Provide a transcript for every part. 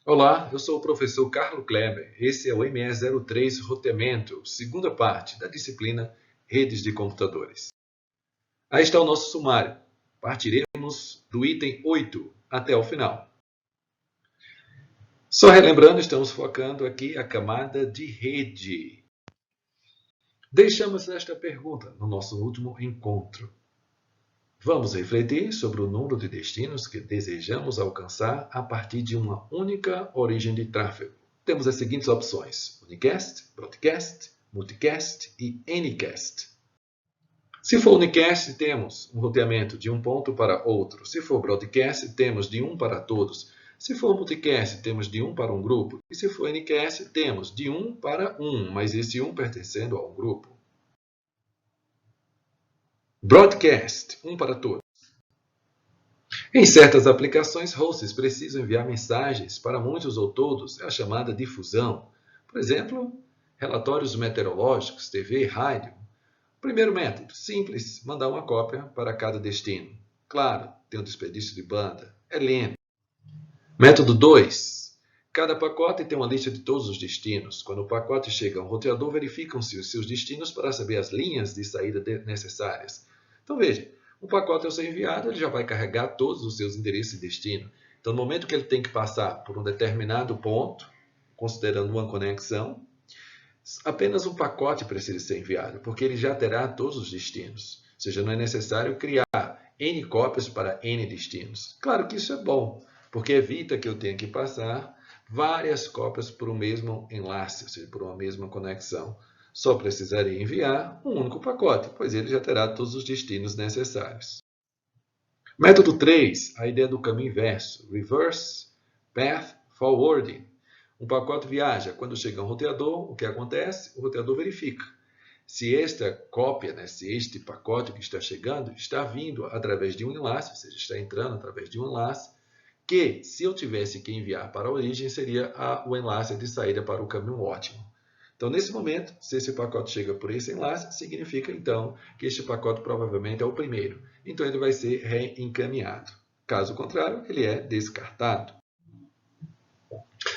Olá, eu sou o professor Carlo Kleber. Esse é o ME03 Roteamento, segunda parte da disciplina Redes de Computadores. Aí está o nosso sumário. Partiremos do item 8 até o final. Só relembrando, estamos focando aqui a camada de rede. Deixamos esta pergunta no nosso último encontro. Vamos refletir sobre o número de destinos que desejamos alcançar a partir de uma única origem de tráfego. Temos as seguintes opções: unicast, broadcast, multicast e anycast. Se for unicast, temos um roteamento de um ponto para outro. Se for broadcast, temos de um para todos. Se for multicast, temos de um para um grupo. E se for anycast, temos de um para um, mas esse um pertencendo a um grupo. Broadcast, um para todos. Em certas aplicações, hosts precisam enviar mensagens para muitos ou todos, é a chamada difusão. Por exemplo, relatórios meteorológicos, TV, rádio. Primeiro método, simples, mandar uma cópia para cada destino. Claro, tem um desperdício de banda, é lento. Método 2, cada pacote tem uma lista de todos os destinos. Quando o pacote chega a um roteador, verificam-se os seus destinos para saber as linhas de saída necessárias. Então veja, o pacote ao ser enviado, ele já vai carregar todos os seus endereços de destino. Então, no momento que ele tem que passar por um determinado ponto, considerando uma conexão, apenas um pacote precisa ser enviado, porque ele já terá todos os destinos. Ou seja, não é necessário criar N cópias para N destinos. Claro que isso é bom, porque evita que eu tenha que passar várias cópias por um mesmo enlace, ou seja, por uma mesma conexão. Só precisaria enviar um único pacote, pois ele já terá todos os destinos necessários. Método 3, a ideia do caminho inverso, Reverse Path Forwarding. Um pacote viaja. Quando chega a um roteador, o que acontece? O roteador verifica se esta cópia, se este pacote que está chegando, está vindo através de um enlace, ou seja, está entrando através de um enlace, que se eu tivesse que enviar para a origem, seria o enlace de saída para o caminho ótimo. Então, nesse momento, se esse pacote chega por esse enlace, significa, então, que este pacote provavelmente é o primeiro. Então, ele vai ser reencaminhado. Caso contrário, ele é descartado.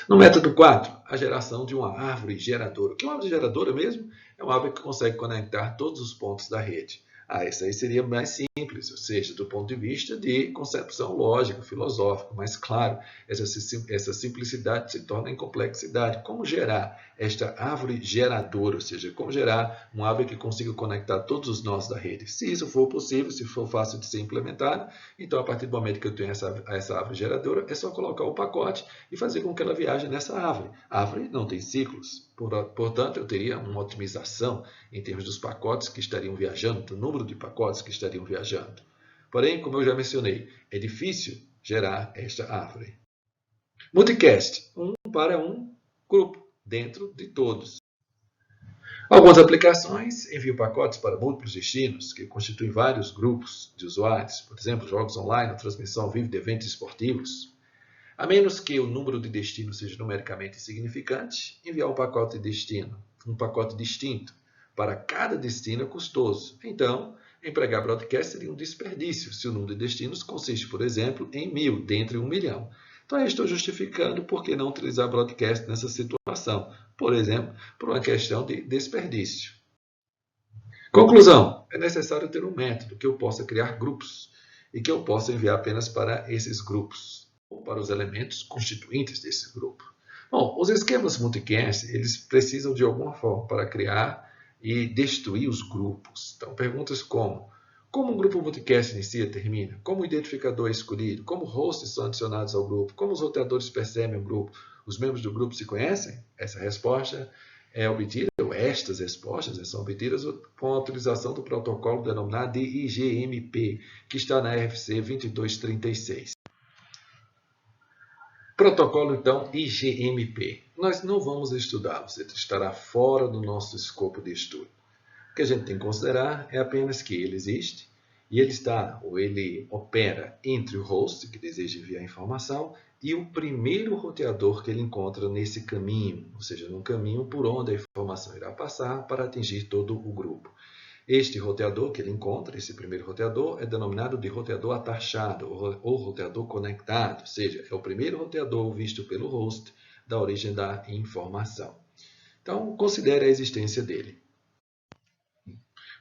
No método 4, a geração de uma árvore geradora. O que é uma árvore geradora mesmo? É uma árvore que consegue conectar todos os pontos da rede. Essa aí seria mais simples, ou seja, do ponto de vista de concepção lógica, filosófica, mas claro, essa simplicidade se torna em complexidade. Como gerar esta árvore geradora, ou seja, como gerar uma árvore que consiga conectar todos os nós da rede? Se isso for possível, se for fácil de ser implementado, então a partir do momento que eu tenho essa árvore geradora, é só colocar o pacote e fazer com que ela viaje nessa árvore. A árvore não tem ciclos, portanto, eu teria uma otimização em termos dos pacotes que estariam viajando, do número de pacotes que estariam viajando. Porém, como eu já mencionei, é difícil gerar esta árvore. Multicast, um para um grupo, dentro de todos. Algumas aplicações enviam pacotes para múltiplos destinos, que constituem vários grupos de usuários, por exemplo, jogos online, transmissão ao vivo de eventos esportivos. A menos que o número de destinos seja numericamente insignificante, enviar um pacote de destino, um pacote distinto, para cada destino é custoso. Então, empregar broadcast seria um desperdício, se o número de destinos consiste, por exemplo, em 1000, dentre 1 milhão. Então, eu estou justificando por que não utilizar broadcast nessa situação. Por exemplo, por uma questão de desperdício. Conclusão: é necessário ter um método que eu possa criar grupos e que eu possa enviar apenas para esses grupos, ou para os elementos constituintes desse grupo. Bom, os esquemas multicast, eles precisam de alguma forma para criar e destruir os grupos. Então, perguntas como um grupo multicast inicia e termina? Como o identificador é escolhido? Como hosts são adicionados ao grupo? Como os roteadores percebem o grupo? Os membros do grupo se conhecem? Essa resposta é obtida, ou estas respostas são obtidas com a utilização do protocolo denominado de IGMP, que está na RFC 2236. Protocolo, então, IGMP. Nós não vamos estudá-lo, ele estará fora do nosso escopo de estudo. O que a gente tem que considerar é apenas que ele existe e ele opera entre o host, que deseja enviar informação, e o primeiro roteador que ele encontra nesse caminho, ou seja, no caminho por onde a informação irá passar para atingir todo o grupo. Este roteador que ele encontra, esse primeiro roteador, é denominado de roteador atachado ou roteador conectado, ou seja, é o primeiro roteador visto pelo host da origem da informação. Então, considere a existência dele.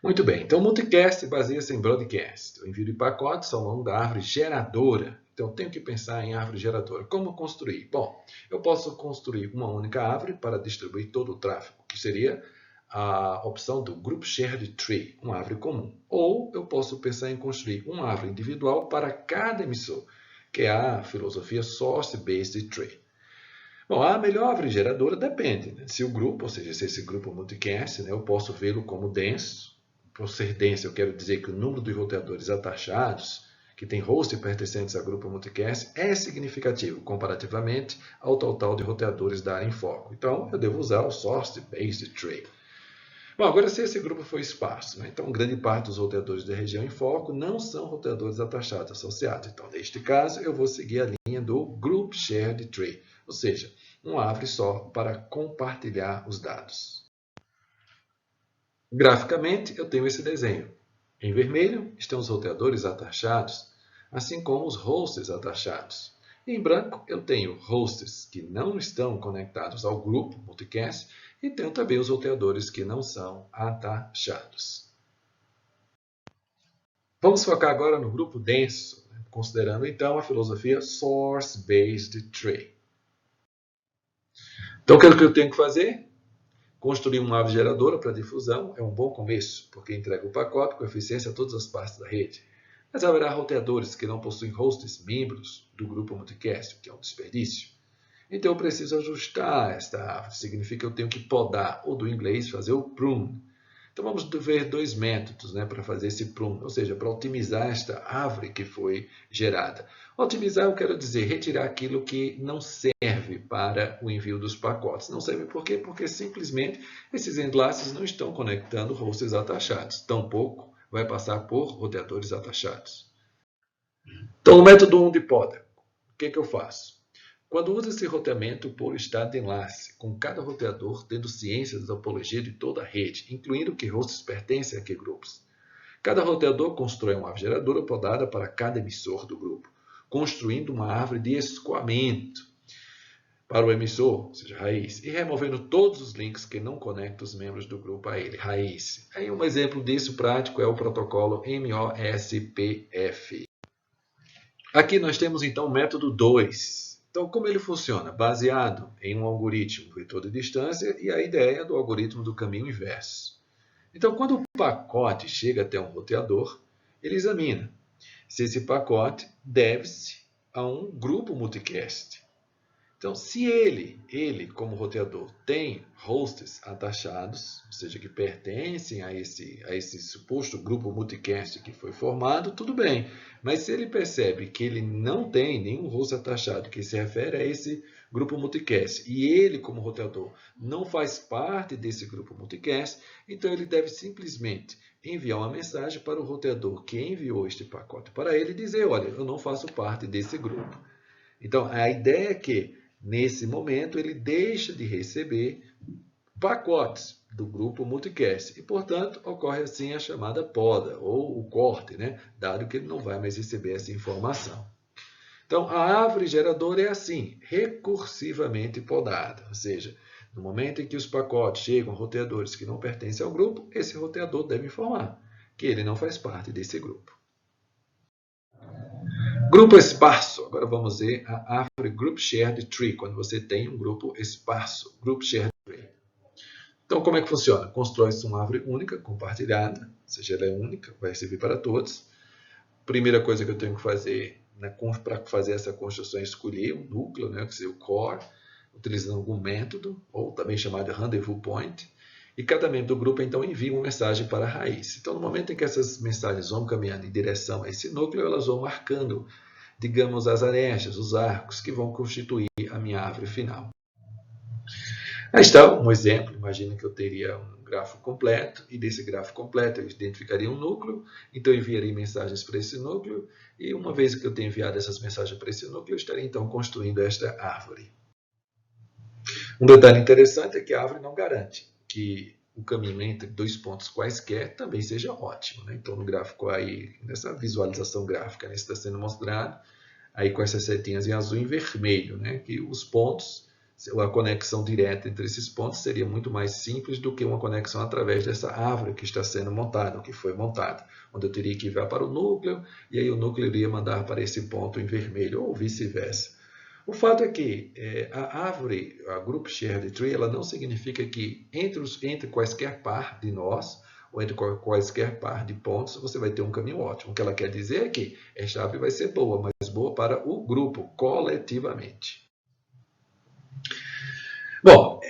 Muito bem, então o multicast baseia-se em broadcast. O envio de pacotes ao longo da árvore geradora. Então, tenho que pensar em árvore geradora. Como construir? Bom, eu posso construir uma única árvore para distribuir todo o tráfego, que seria a opção do Group Shared Tree, uma árvore comum. Ou eu posso pensar em construir uma árvore individual para cada emissor, que é a filosofia Source-Based Tree. Bom, a melhor árvore geradora depende, né? Se o grupo, ou seja, se esse grupo multicast, né, eu posso vê-lo como denso. Por ser denso, eu quero dizer que o número de roteadores atachados, que tem host pertencentes a grupo multicast, é significativo comparativamente ao total de roteadores da área em foco. Então, eu devo usar o Source-Based Tree. Bom, agora se esse grupo for esparso, né? Então grande parte dos roteadores da região em foco não são roteadores atachados associados. Então, neste caso, eu vou seguir a linha do Group Shared Tree, ou seja, uma árvore só para compartilhar os dados. Graficamente, eu tenho esse desenho. Em vermelho estão os roteadores atachados, assim como os hosts atachados. Em branco, eu tenho hosts que não estão conectados ao grupo multicast e tenho também os roteadores que não são atachados. Vamos focar agora no grupo denso, considerando então a filosofia Source-Based Tree. Então, o que eu tenho que fazer? Construir uma árvore geradora para difusão é um bom começo, porque entrega o pacote com eficiência a todas as partes da rede. Mas haverá roteadores que não possuem hosts membros do grupo multicast, o que é um desperdício. Então eu preciso ajustar esta árvore, significa que eu tenho que podar, ou do inglês fazer o prune. Então vamos ver dois métodos, né, para fazer esse prune, ou seja, para otimizar esta árvore que foi gerada. Otimizar, eu quero dizer, retirar aquilo que não serve para o envio dos pacotes. Não serve por quê? Porque simplesmente esses enlaces não estão conectando hosts atachados. Tampouco vai passar por roteadores atachados. Então, no método 1 de poda, o que eu faço? Quando usa esse roteamento por estado de enlace, com cada roteador tendo ciência da topologia de toda a rede, incluindo que hosts pertencem a que grupos. Cada roteador constrói uma árvore geradora podada para cada emissor do grupo, construindo uma árvore de escoamento para o emissor, ou seja, raiz, e removendo todos os links que não conectam os membros do grupo a ele, raiz. Aí um exemplo disso prático é o protocolo MOSPF. Aqui nós temos então o método 2. Então, como ele funciona? Baseado em um algoritmo vetor de distância e a ideia do algoritmo do caminho inverso. Então, quando o pacote chega até um roteador, ele examina se esse pacote deve-se a um grupo multicast. Então, se ele como roteador, tem hosts atachados, ou seja, que pertencem a esse suposto grupo multicast que foi formado, tudo bem. Mas se ele percebe que ele não tem nenhum host atachado que se refere a esse grupo multicast, e ele como roteador não faz parte desse grupo multicast, então ele deve simplesmente enviar uma mensagem para o roteador que enviou este pacote para ele e dizer, olha, eu não faço parte desse grupo. Então, a ideia é que nesse momento, ele deixa de receber pacotes do grupo multicast e, portanto, ocorre assim a chamada poda ou o corte, né? Dado que ele não vai mais receber essa informação. Então, a árvore geradora é assim, recursivamente podada, ou seja, no momento em que os pacotes chegam a roteadores que não pertencem ao grupo, esse roteador deve informar que ele não faz parte desse grupo. Grupo esparso. Agora vamos ver a árvore Group Shared Tree, quando você tem um grupo esparso, Group Shared Tree. Então, como é que funciona? Constrói-se uma árvore única, compartilhada, ou seja, ela é única, vai servir para todos. Primeira coisa que eu tenho que fazer, né, para fazer essa construção é escolher um núcleo, né, que seja o core, utilizando algum método, ou também chamado de rendezvous point. E cada membro do grupo, então, envia uma mensagem para a raiz. Então, no momento em que essas mensagens vão caminhando em direção a esse núcleo, elas vão marcando, digamos, as arestas, os arcos, que vão constituir a minha árvore final. Aí está um exemplo. Imagina que eu teria um grafo completo, e desse grafo completo eu identificaria um núcleo, então eu enviaria mensagens para esse núcleo, e uma vez que eu tenho enviado essas mensagens para esse núcleo, eu estaria, então, construindo esta árvore. Um detalhe interessante é que a árvore não garante que o caminho entre dois pontos quaisquer também seja ótimo, né? Então, no gráfico aí, nessa visualização gráfica, né, está sendo mostrado, aí com essas setinhas em azul e em vermelho, né? Que os pontos, a conexão direta entre esses pontos seria muito mais simples do que uma conexão através dessa árvore que está sendo montada, ou que foi montada, onde eu teria que enviar para o núcleo, e aí o núcleo iria mandar para esse ponto em vermelho, ou vice-versa. O fato é que a árvore, a Group Shared Tree, ela não significa que entre quaisquer par de nós, ou entre quaisquer par de pontos, você vai ter um caminho ótimo. O que ela quer dizer é que esta árvore vai ser boa, mas boa para o grupo, coletivamente. Bom,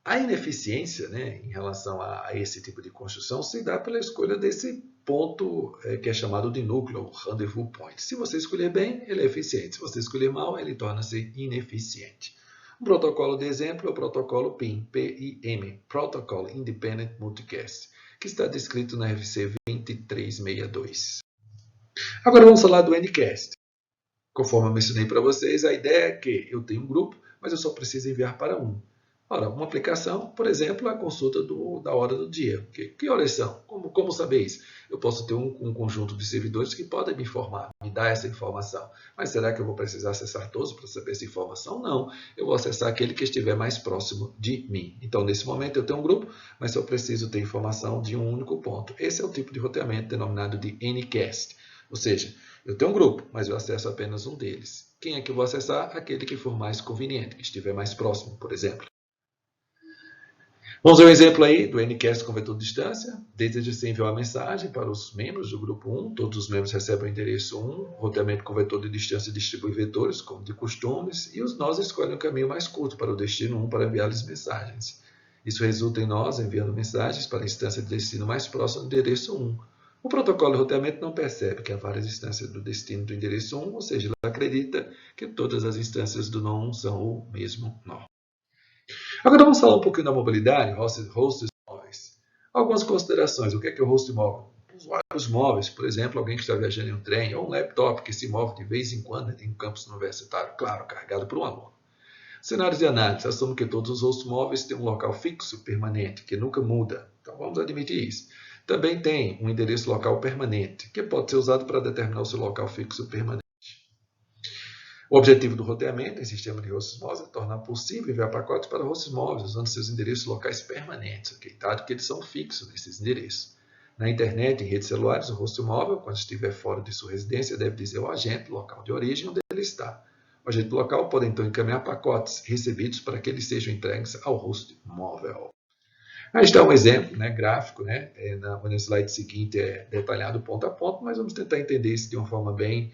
a ineficiência, né, em relação a esse tipo de construção se dá pela escolha desse ponto que é chamado de núcleo, rendezvous point. Se você escolher bem, ele é eficiente. Se você escolher mal, ele torna-se ineficiente. Um protocolo de exemplo é o protocolo PIM, PIM, Protocol Independent Multicast, que está descrito na RFC 2362. Agora vamos falar do Ncast. Conforme eu mencionei para vocês, a ideia é que eu tenho um grupo, mas eu só preciso enviar para um. Ora, uma aplicação, por exemplo, é a consulta da hora do dia. Que horas são? Como saber isso? Eu posso ter um conjunto de servidores que podem me informar, me dar essa informação. Mas será que eu vou precisar acessar todos para saber essa informação? Não. Eu vou acessar aquele que estiver mais próximo de mim. Então, nesse momento, eu tenho um grupo, mas só preciso ter informação de um único ponto. Esse é o tipo de roteamento denominado de Ncast. Ou seja, eu tenho um grupo, mas eu acesso apenas um deles. Quem é que eu vou acessar? Aquele que for mais conveniente, que estiver mais próximo, por exemplo. Vamos ver um exemplo aí do Ncast com vetor de distância. Deseja-se enviar uma mensagem para os membros do grupo 1. Todos os membros recebem o endereço 1. Roteamento com vetor de distância distribui vetores, como de costumes. E nós escolhemos o caminho mais curto para o destino 1 para enviar-lhes mensagens. Isso resulta em nós enviando mensagens para a instância de destino mais próxima do endereço 1. O protocolo de roteamento não percebe que há várias instâncias do destino do endereço 1, ou seja, ele acredita que todas as instâncias do nó 1 são o mesmo nó. Agora vamos falar um pouquinho da mobilidade, hosts móveis. Algumas considerações. O que é o host móvel? Usuários móveis, por exemplo, alguém que está viajando em um trem, ou um laptop que se move de vez em quando em um campus universitário, claro, carregado por um aluno. Cenários de análise. Assumo que todos os hosts móveis têm um local fixo, permanente, que nunca muda. Então vamos admitir isso. Também tem um endereço local permanente, que pode ser usado para determinar o seu local fixo permanente. O objetivo do roteamento em sistema de hosts móveis é tornar possível enviar pacotes para hosts móveis usando seus endereços locais permanentes, dado que eles são fixos nesses endereços. Na internet e em redes celulares, o host móvel, quando estiver fora de sua residência, deve dizer ao agente local de origem onde ele está. O agente local pode então encaminhar pacotes recebidos para que eles sejam entregues ao host móvel. Aí está um exemplo, né, gráfico, né? No slide seguinte é detalhado ponto a ponto, mas vamos tentar entender isso de uma forma bem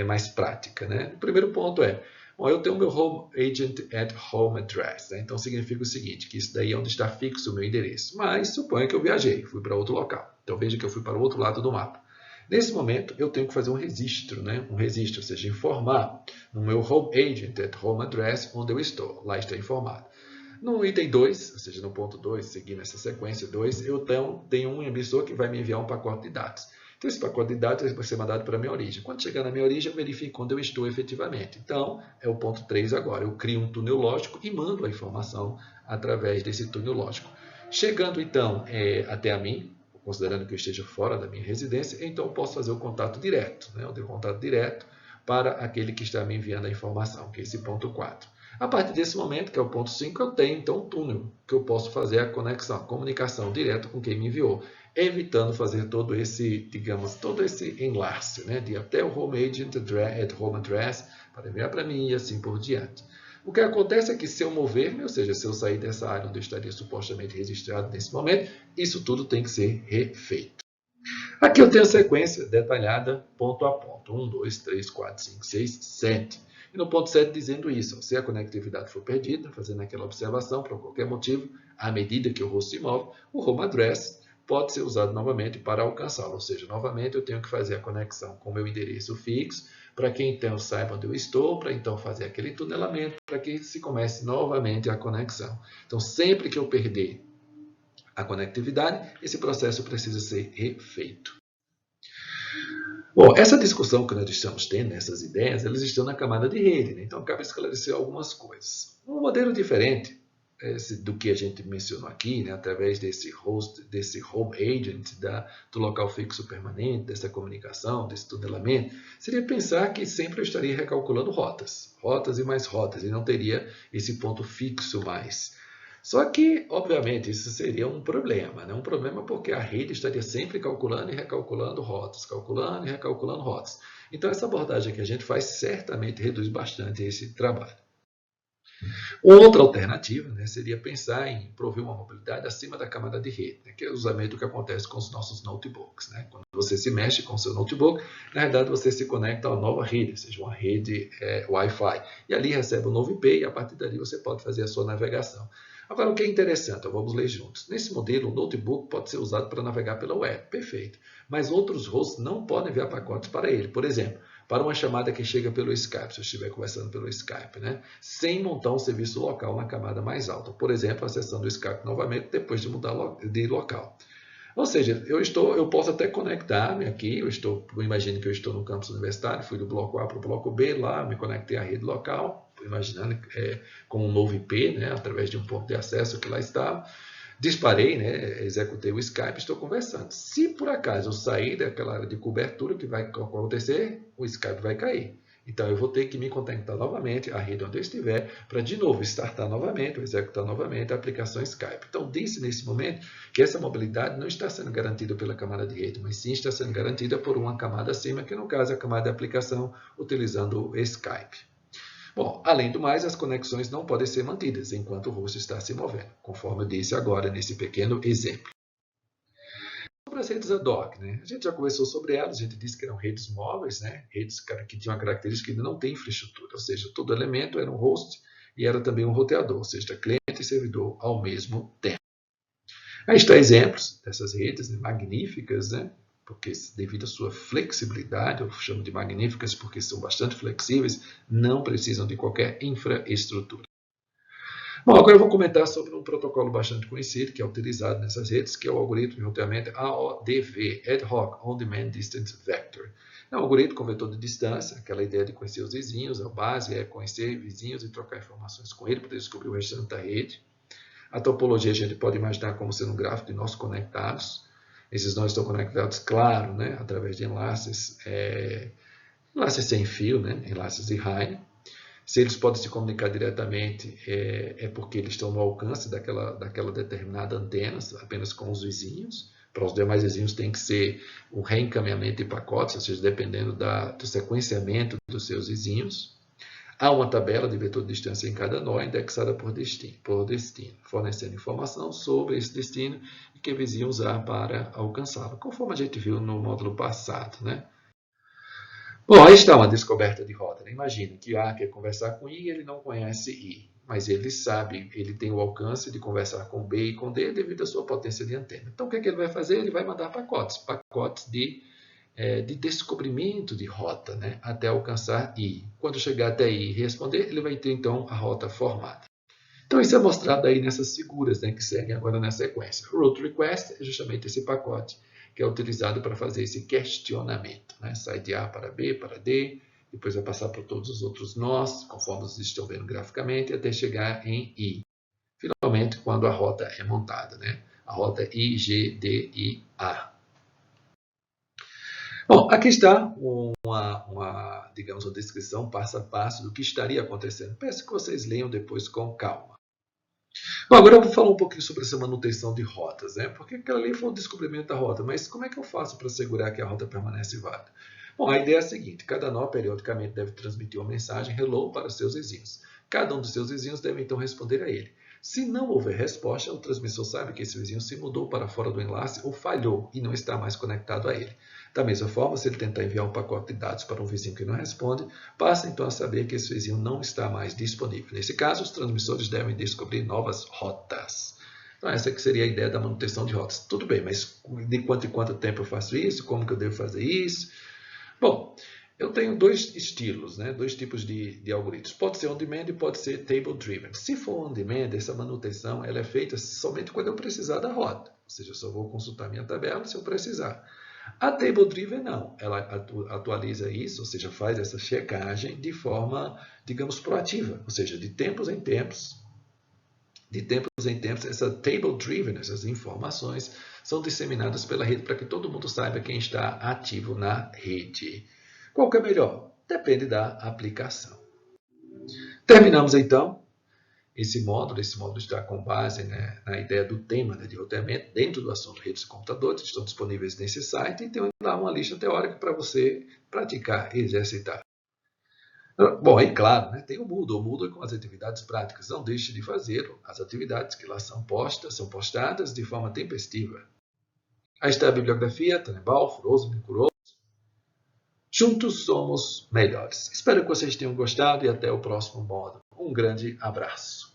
mais prática, né? O primeiro ponto eu tenho meu home agent at home address, né? Então significa o seguinte, que isso daí é onde está fixo o meu endereço. Mas suponha que eu viajei, fui para outro local. Então veja que eu fui para o outro lado do mapa. Nesse momento, eu tenho que fazer um registro, né? Um registro, ou seja, informar no meu home agent at home address onde eu estou. Lá está informado. No item 2, ou seja, no ponto 2, seguindo essa sequência 2, eu tenho um emissor que vai me enviar um pacote de dados. Então, esse pacote de dados vai ser mandado para a minha origem. Quando chegar na minha origem, eu verifico onde eu estou efetivamente. Então, é o ponto 3 agora. Eu crio um túnel lógico e mando a informação através desse túnel lógico. Chegando, então, até a mim, considerando que eu esteja fora da minha residência, então eu posso fazer o contato direto, né? Eu dei o contato direto para aquele que está me enviando a informação, que é esse ponto 4. A partir desse momento, que é o ponto 5, eu tenho então um túnel que eu posso fazer a conexão, a comunicação direta com quem me enviou, evitando fazer todo esse enlace, né, de até o home agent at home address para enviar para mim e assim por diante. O que acontece é que se eu mover-me, ou seja, se eu sair dessa área onde eu estaria supostamente registrado nesse momento, isso tudo tem que ser refeito. Aqui eu tenho a sequência detalhada ponto a ponto. 1, 2, 3, 4, 5, 6, 7. E no ponto 7 dizendo isso, se a conectividade for perdida, fazendo aquela observação por qualquer motivo, à medida que o host se move, o home address pode ser usado novamente para alcançá-lo. Ou seja, novamente eu tenho que fazer a conexão com o meu endereço fixo, para que então saiba onde eu estou, para então fazer aquele tunelamento, para que se comece novamente a conexão. Então, sempre que eu perder a conectividade, esse processo precisa ser refeito. Bom, essa discussão que nós estamos tendo, essas ideias, elas estão na camada de rede, né? Então cabe esclarecer algumas coisas. Um modelo diferente do que a gente mencionou aqui, né, através desse host, desse home agent, do local fixo permanente, dessa comunicação, desse tunelamento, seria pensar que sempre eu estaria recalculando rotas e mais rotas, e não teria esse ponto fixo mais. Só que, obviamente, isso seria um problema, né? Um problema porque a rede estaria sempre calculando e recalculando rotas, calculando e recalculando rotas. Então, essa abordagem que a gente faz certamente reduz bastante esse trabalho. Outra alternativa, né, seria pensar em prover uma mobilidade acima da camada de rede, né, que é usualmente o que acontece com os nossos notebooks. Né? Quando você se mexe com o seu notebook, na verdade você se conecta a uma nova rede, ou seja, uma rede Wi-Fi, e ali recebe um novo IP e a partir dali você pode fazer a sua navegação. Agora, o que é interessante, vamos ler juntos. Nesse modelo, o notebook pode ser usado para navegar pela web, perfeito. Mas outros hosts não podem enviar pacotes para ele. Por exemplo, para uma chamada que chega pelo Skype, se eu estiver conversando pelo Skype, né? Sem montar um serviço local na camada mais alta. Por exemplo, acessando o Skype novamente depois de mudar de local. Ou seja, eu posso até conectar-me aqui, imagine que eu estou no campus universitário, fui do bloco A para o bloco B, lá me conectei à rede local, imaginando com um novo IP, né, através de um ponto de acesso que lá estava, disparei, né, executei o Skype, estou conversando. Se por acaso eu sair daquela área de cobertura, o que vai acontecer? O Skype vai cair. Então, eu vou ter que me conectar novamente à rede onde eu estiver para, de novo, startar novamente, ou executar novamente a aplicação Skype. Então, disse nesse momento que essa mobilidade não está sendo garantida pela camada de rede, mas sim está sendo garantida por uma camada acima, que no caso é a camada de aplicação, utilizando o Skype. Bom, além do mais, as conexões não podem ser mantidas enquanto o host está se movendo, conforme eu disse agora nesse pequeno exemplo. Sobre as redes ad hoc, né? A gente já conversou sobre elas, a gente disse que eram redes móveis, né? Redes que tinham a característica que ainda não tem infraestrutura, ou seja, todo elemento era um host e era também um roteador, ou seja, cliente e servidor ao mesmo tempo. Aí está exemplos dessas redes, né, magníficas, né? Porque devido à sua flexibilidade, eu chamo de magníficas porque são bastante flexíveis, não precisam de qualquer infraestrutura. Bom, agora eu vou comentar sobre um protocolo bastante conhecido que é utilizado nessas redes, que é o algoritmo de roteamento AODV, Ad Hoc On Demand Distance Vector. É um algoritmo com vetor de distância, aquela ideia de conhecer os vizinhos, a base é conhecer vizinhos e trocar informações com ele para descobrir o restante da rede. A topologia a gente pode imaginar como sendo um gráfico de nós conectados. Esses nós estão conectados, claro, né, através de enlaces sem fio, né, enlaces de raio. Se eles podem se comunicar diretamente, é porque eles estão no alcance daquela determinada antena, apenas com os vizinhos. Para os demais vizinhos tem que ser um reencaminhamento de pacotes, ou seja, dependendo do sequenciamento dos seus vizinhos. Há uma tabela de vetor de distância em cada nó, indexada por destino, fornecendo informação sobre esse destino e que vizinho usar para alcançá-lo, conforme a gente viu no módulo passado, né? Bom, aí está uma descoberta de rota. Né? Imagina que A quer conversar com I e ele não conhece I, mas ele sabe, ele tem o alcance de conversar com B e com D devido à sua potência de antena. Então, o que é que ele vai fazer? Ele vai mandar pacotes de descobrimento de rota, né? Até alcançar I. Quando chegar até I e responder, ele vai ter, então, a rota formada. Então, isso é mostrado aí nessas figuras, né, que seguem agora na sequência. O route request é justamente esse pacote que é utilizado para fazer esse questionamento. Né? Sai de A para B, para D, depois vai passar por todos os outros nós, conforme vocês estão vendo graficamente, até chegar em I. Finalmente, quando a rota é montada, né? A rota I, G, D, I, A. Bom, aqui está digamos, uma descrição passo a passo do que estaria acontecendo. Peço que vocês leiam depois com calma. Bom, agora eu vou falar um pouquinho sobre essa manutenção de rotas, né? Porque aquela ali foi o descobrimento da rota, mas como é que eu faço para assegurar que a rota permanece válida? Bom, a ideia é a seguinte, cada nó periodicamente deve transmitir uma mensagem hello para seus vizinhos. Cada um dos seus vizinhos deve então responder a ele. Se não houver resposta, o transmissor sabe que esse vizinho se mudou para fora do enlace ou falhou e não está mais conectado a ele. Da mesma forma, se ele tentar enviar um pacote de dados para um vizinho que não responde, passa então a saber que esse vizinho não está mais disponível. Nesse caso, os transmissores devem descobrir novas rotas. Então, essa que seria a ideia da manutenção de rotas. Tudo bem, mas de quanto em quanto tempo eu faço isso? Como que eu devo fazer isso? Bom, eu tenho dois estilos, né? Dois tipos de algoritmos. Pode ser on-demand e pode ser table-driven. Se for on-demand, essa manutenção ela é feita somente quando eu precisar da rota. Ou seja, eu só vou consultar minha tabela se eu precisar. A table-driven não. Ela atualiza isso, ou seja, faz essa checagem de forma, digamos, proativa. Ou seja, de tempos em tempos, De tempos em tempos, essa table-driven, essas informações, são disseminadas pela rede para que todo mundo saiba quem está ativo na rede. Qual que é melhor? Depende da aplicação. Terminamos então esse módulo. Esse módulo está com base, né, na ideia do tema, né, de roteamento dentro do assunto redes e computadores. Estão disponíveis nesse site e tem lá uma lista teórica para você praticar e exercitar. Bom, é claro, né, tem o Moodle com as atividades práticas. Não deixe de fazer as atividades que lá são postadas de forma tempestiva. Aí está a bibliografia, Tannenbaum, Frozen, Kuroda. Juntos somos melhores. Espero que vocês tenham gostado e até o próximo módulo. Um grande abraço.